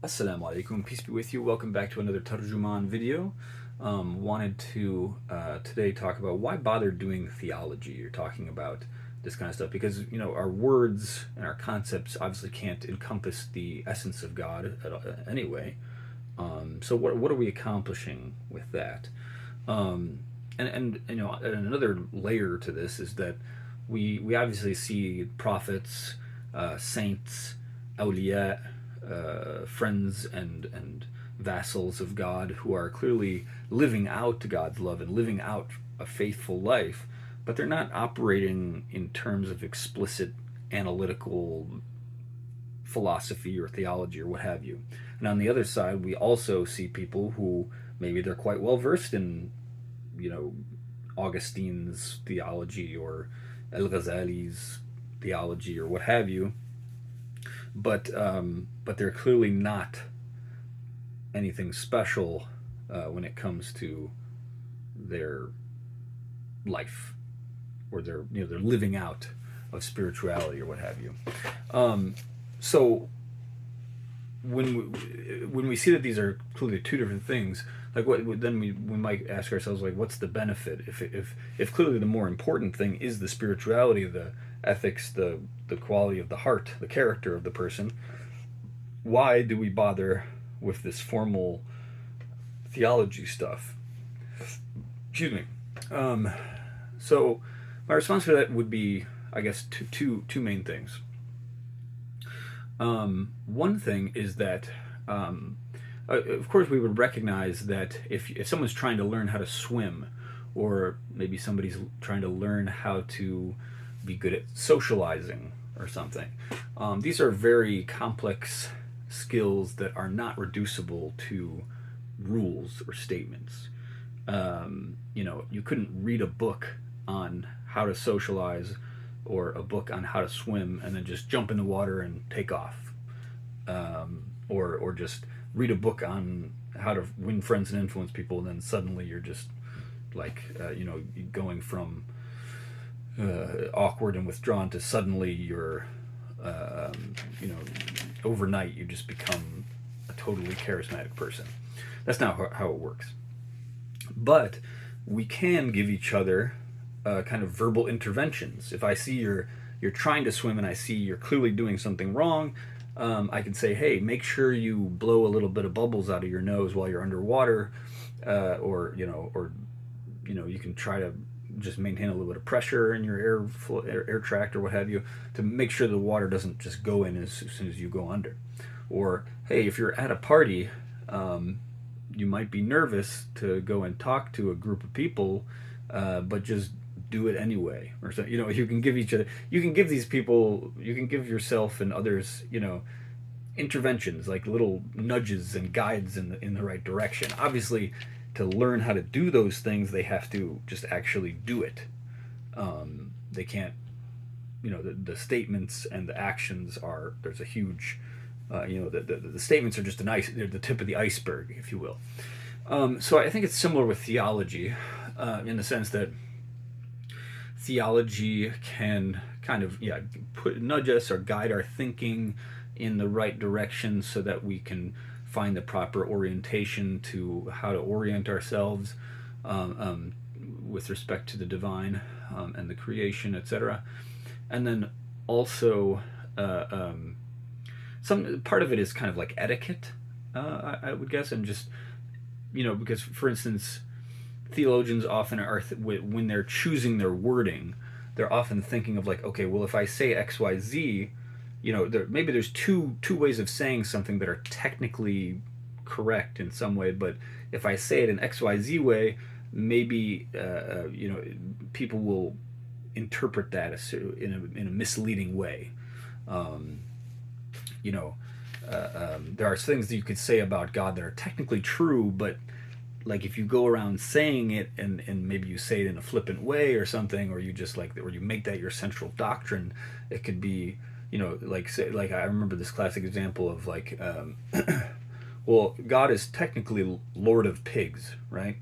Assalamu alaikum, peace be with you. Welcome back to another Tarjuman video. Wanted to today talk about why bother doing theology or talking about this kind of stuff, because our words and our concepts obviously can't encompass the essence of God anyway. So what are we accomplishing with that? And another layer to this is that we obviously see prophets, saints, awliya, friends and vassals of God who are clearly living out God's love and living out a faithful life, but they're not operating in terms of explicit analytical philosophy or theology or what have you. And on the other side, we also see people who maybe they're quite well versed in, you know, Augustine's theology or El Ghazali's theology or what have you, but they're clearly not anything special when it comes to their life or their living out of spirituality or what have you. So when we see that these are clearly two different things, like what then we might ask ourselves, like, what's the benefit if clearly the more important thing is the spirituality, the ethics, the quality of the heart, the character of the person? Why do we bother with this formal theology stuff? Excuse me. So my response to that would be, I guess, two main things. One thing is that, of course, we would recognize that if someone's trying to learn how to swim, or maybe somebody's trying to learn how to be good at socializing or something, these are very complex skills that are not reducible to rules or statements. You couldn't read a book on how to socialize or a book on how to swim and then just jump in the water and take off, or just read a book on how to win friends and influence people, and then suddenly you're just like going from awkward and withdrawn to suddenly you're overnight you just become a totally charismatic person. That's not how it works. But we can give each other kind of verbal interventions. If I see you're trying to swim and I see you're clearly doing something wrong, I can say, hey, make sure you blow a little bit of bubbles out of your nose while you're underwater, or you can try to just maintain a little bit of pressure in your air tract or what have you, to make sure the water doesn't just go in as soon as you go under. Or hey, if you're at a party, you might be nervous to go and talk to a group of people, but just do it anyway. Or so, you can give each other, you can give these people, you can give yourself and others, interventions, like little nudges and guides in the right direction. Obviously, to learn how to do those things, they have to just actually do it. They can't, the statements and the actions are, there's a huge, the statements are just they're the tip of the iceberg, if you will. So I think it's similar with theology, in the sense that theology can kind of nudge us or guide our thinking in the right direction so that we can find the proper orientation to how to orient ourselves with respect to the divine, and the creation, etc. And then also some part of it is kind of like etiquette, I would guess, and just because, for instance, theologians often are when they're choosing their wording, they're often thinking of, like, okay, well, if I say XYZ, maybe there's two ways of saying something that are technically correct in some way, but if I say it in XYZ way, maybe people will interpret that as in a misleading way. There are things that you could say about God that are technically true, but like if you go around saying it and maybe you say it in a flippant way or something, or you just or you make that your central doctrine, it could be, like I remember this classic example of well, God is technically Lord of pigs, right?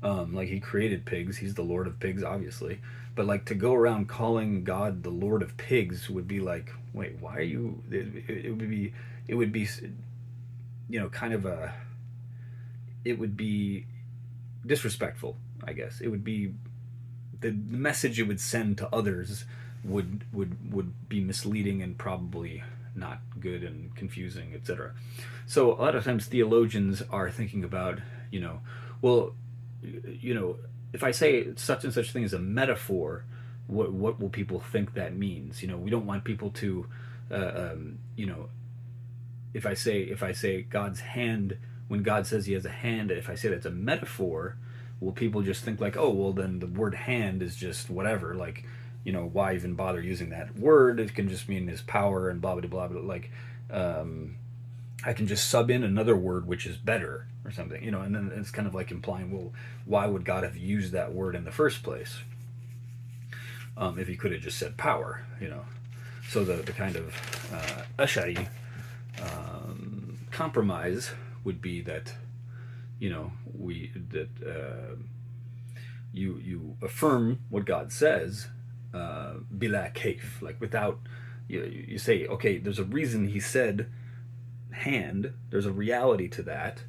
Like he created pigs, he's the Lord of pigs, obviously. But like to go around calling God the Lord of pigs would be like, wait, why are you? It would be kind of it would be disrespectful, I guess. It would be the message it would send to others would be misleading and probably not good and confusing, etc. So a lot of times theologians are thinking about, well, if I say such and such thing is a metaphor, what will people think that means? We don't want people to, if I say God's hand, when God says He has a hand, if I say that's a metaphor, will people just think like, oh, well, then the word hand is just whatever, like, why even bother using that word? It can just mean His power and blah blah blah blah. Like, I can just sub in another word which is better or something, and then it's kind of like implying, well, why would God have used that word in the first place? If He could have just said power, So the kind of Ash'ari compromise would be that, you affirm what God says, bila kaif, like without, you say, okay, there's a reason He said hand, there's a reality to that.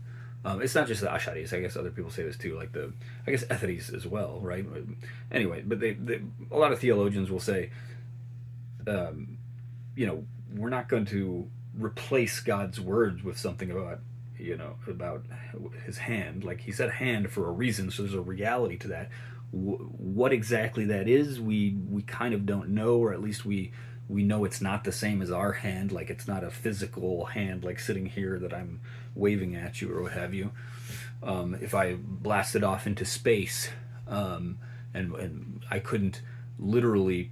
It's not just the Asharis. I guess other people say this too, like I guess Etharis as well, right? Anyway, but a lot of theologians will say, we're not going to replace God's words with something about His hand. Like He said hand for a reason, so there's a reality to that. What exactly that is, we kind of don't know, or at least we know it's not the same as our hand. Like it's not a physical hand, like sitting here that I'm waving at you or what have you. If I blasted off into space, and I couldn't literally,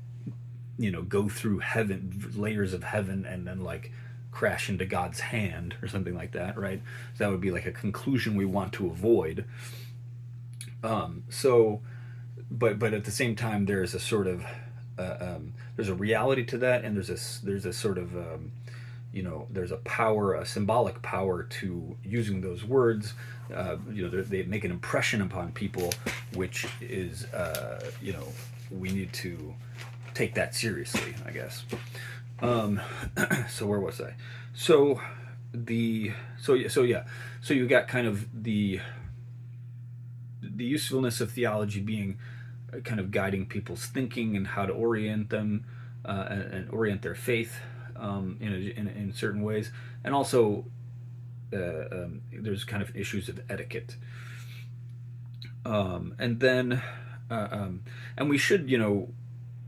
go through layers of heaven, and then like crash into God's hand or something like that, right? So that would be like a conclusion we want to avoid. But at the same time, there's a sort of there's a reality to that, and there's a sort of there's a power, a symbolic power to using those words. They make an impression upon people, which is we need to take that seriously, I guess. So where was I? So you got kind of the usefulness of theology being kind of guiding people's thinking and how to orient them, and orient their faith, in certain ways, and also there's kind of issues of etiquette, and then and we should,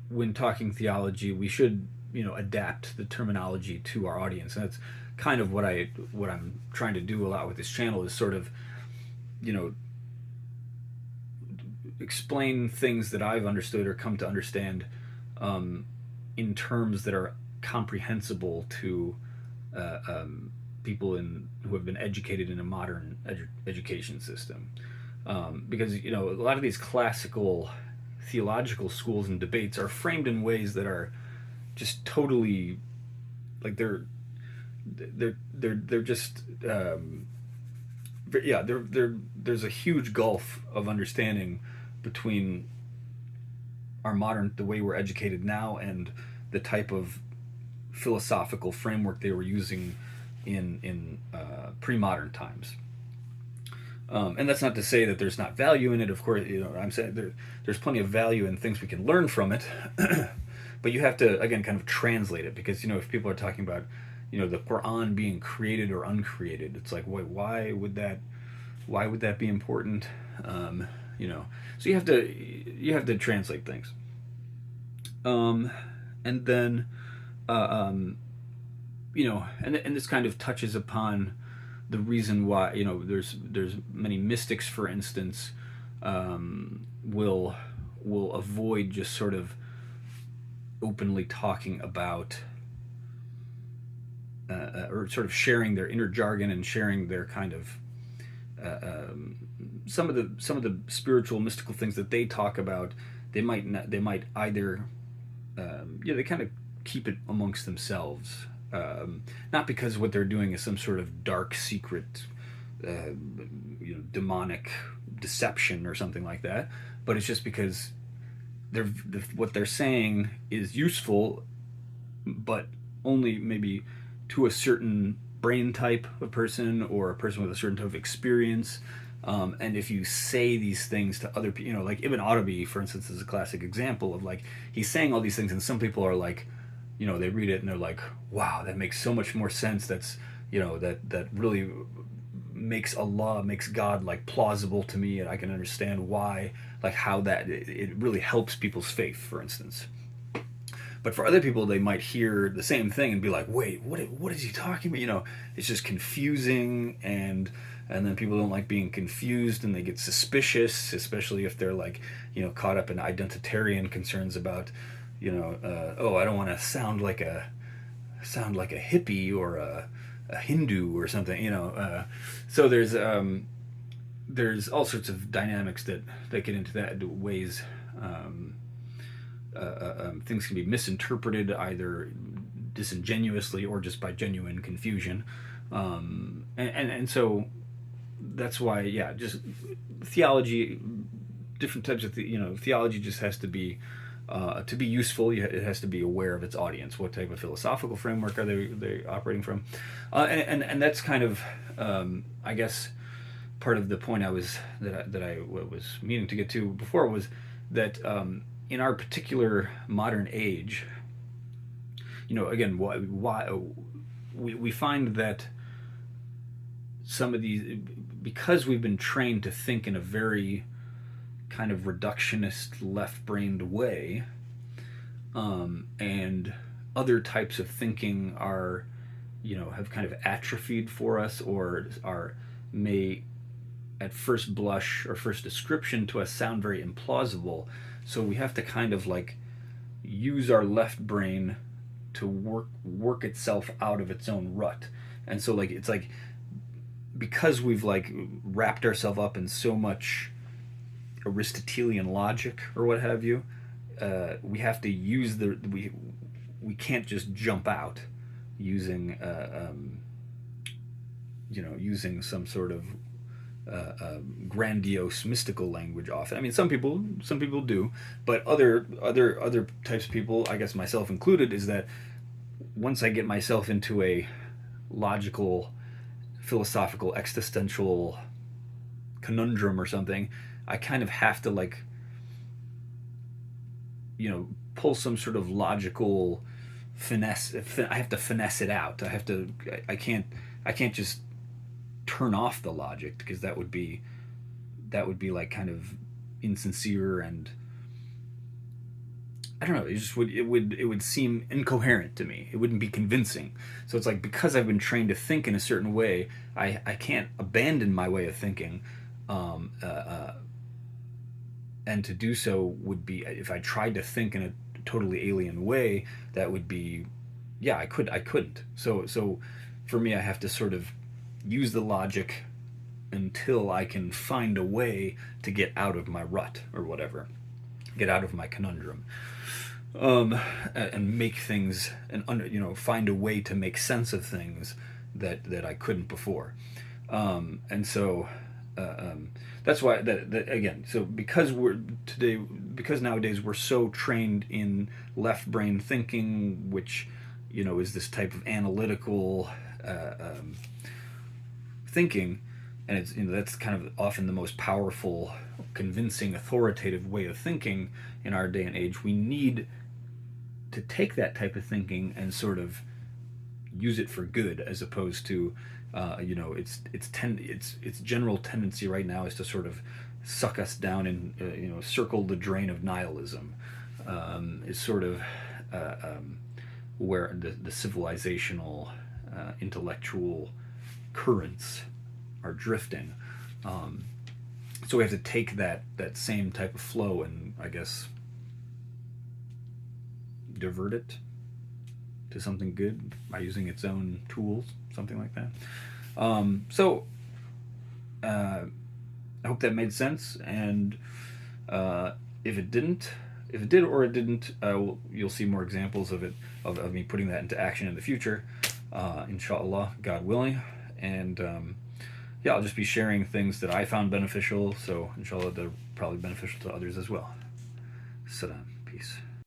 when talking theology, we should adapt the terminology to our audience, and that's kind of what I'm trying to do a lot with this channel, is sort of explain things that I've understood or come to understand, in terms that are comprehensible to people who have been educated in a modern education system, because a lot of these classical theological schools and debates are framed in ways that are just totally, like they're just there's a huge gulf of understanding between the way we're educated now, and the type of philosophical framework they were using in pre-modern times. And that's not to say that there's not value in it. Of course, I'm saying there's plenty of value in things we can learn from it. But you have to, again, kind of translate it, because if people are talking about the Quran being created or uncreated, it's like, why would that be important? So you have to translate things. And then and this kind of touches upon the reason why there's many mystics, for instance, will avoid just sort of openly talking about or sort of sharing their inner jargon and sharing their kind of some of the spiritual mystical things that they talk about. They might either they kind of keep it amongst themselves, not because what they're doing is some sort of dark secret demonic deception or something like that, but it's just because what they're saying is useful, but only maybe to a certain brain type of person or a person with a certain type of experience. And if you say these things to other people, like Ibn Arabi, for instance, is a classic example of like, he's saying all these things and some people are like, they read it and they're like, wow, that makes so much more sense. That's, that really makes Allah, makes God like plausible to me, and I can understand why, like how that it really helps people's faith, for instance. But for other people, they might hear the same thing and be like, "Wait, what is he talking about?" It's just confusing, and then people don't like being confused, and they get suspicious, especially if they're like, caught up in identitarian concerns about, oh, I don't want to sound like a hippie or a Hindu or something, So there's all sorts of dynamics that get into that ways. Things can be misinterpreted either disingenuously or just by genuine confusion, and so that's why, just theology, different types of theology just has to be useful. It has to be aware of its audience. What type of philosophical framework are they operating from, and that's kind of I guess part of the point I was meaning to get to before was that in our particular modern age, again, why we find that some of these, because we've been trained to think in a very kind of reductionist, left-brained way, and other types of thinking are, have kind of atrophied for us, or may at first blush or first description to us sound very implausible. So we have to kind of like use our left brain to work itself out of its own rut. And so like it's like, because we've like wrapped ourselves up in so much Aristotelian logic or what have you, we have to use we can't just jump out using using some sort of grandiose mystical language often. I mean, some people do, but other types of people, I guess myself included, is that once I get myself into a logical, philosophical, existential conundrum or something, I kind of have to like, pull some sort of logical finesse. I have to finesse it out. I can't just turn off the logic, because that would be like kind of insincere, and I don't know, it would seem incoherent to me. It wouldn't be convincing. So it's like, because I've been trained to think in a certain way, I can't abandon my way of thinking, and to do so would be, if I tried to think in a totally alien way, that would be, I couldn't. So for me, I have to sort of use the logic until I can find a way to get out of my rut or whatever, get out of my conundrum, and make things, and find a way to make sense of things that I couldn't before, and so that's why that again. So because nowadays we're so trained in left brain thinking, which is this type of analytical thinking, and it's that's kind of often the most powerful, convincing, authoritative way of thinking in our day and age. We need to take that type of thinking and sort of use it for good, as opposed to its general tendency right now is to sort of suck us down and circle the drain of nihilism, is sort of where the civilizational intellectual currents are drifting. So we have to take that same type of flow and, I guess, divert it to something good by using its own tools, something like that. I hope that made sense, and if it did or it didn't, you'll see more examples of it, of me putting that into action in the future, inshallah, God willing. And I'll just be sharing things that I found beneficial, so inshallah they're probably beneficial to others as well. Salam, peace.